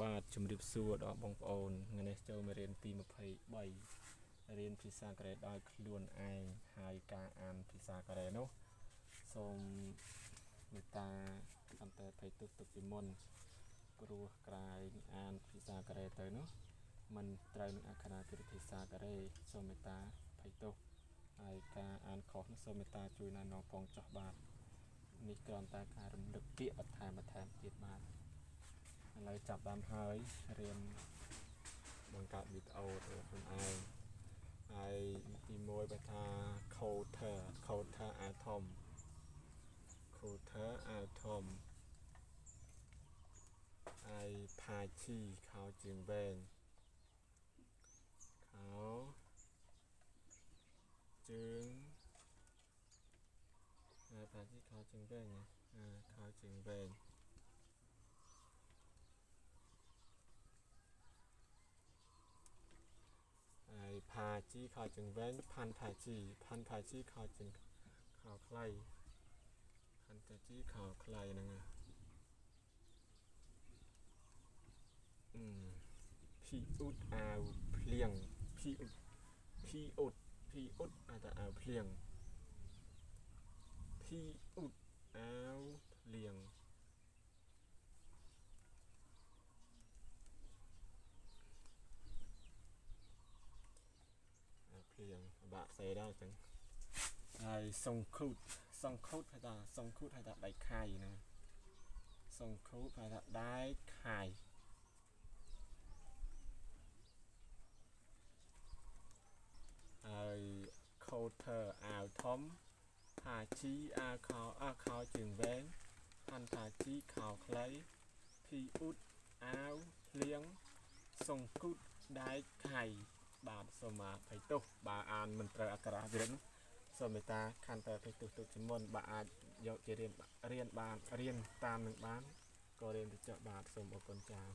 បាទជំរាបសួរដល់បងប្អូនថ្ងៃនេះចូលមករៀនទី23រៀនភាសាកូរ៉េដោយខ្លួនឯងហើយការអានភាសាកូរ៉េនោះសូមមេត្តាកាន់តែភ័យទុកទុកពីមុនព្រោះក្រែងអានភាសាកូរ៉េទៅនោះมันត្រូវនឹងអក្ខរាវិភាសាកូរ៉េសូមមេត្តាភ័យទោសហើយការអានខុសនោះសូមមេត្តាជួយណែនាំផងចុះបាទនេះគ្រាន់តែការរំលឹកពាក្យបន្ថែមទៀតបាទឥឡូវចាប់បានហើយរៀនបង្កើតវីដេអូរបស់ខ្លួនឯងហើយទី1បើថា coder atom coder atom ហើយផាជីខោជើងវែងខោជើងផាជីខោជើងវែងខោជើងវែងហើយផាជីខោជើងវែងផាន់ផាជីខោជើងខោខ្លីផាន់ផាជីខោខ្លីហ្នឹងភីអ៊ុតអាវភ្លៀងភីអ៊ុតអាតាអាវភ្លៀងភីអ៊ុតអាវភ្លៀងភ្លៀងបាក់ផ្សេងដែរចឹងហើយសងខូតហៅថាដៃខាយណាសងខូតហៅថាដៃខាយហើយ coder អាវធំផាជីខោជើងវែងផាន់ផាជីខោខ្លីភីអ៊ុតអាវភ្លៀងសងគូតដែកខៃបាទសូមអភ័យទោសបើអានមិនត្រូវអក្ខរាវិរិទ្ធសូមមេត្តាខន្តីអភ័យទោសទុកជាមុនបើអាចយកជារៀនបានរៀនតាមនឹងបានក៏រៀនទៅចុះបាទសូមអរគុណចា៎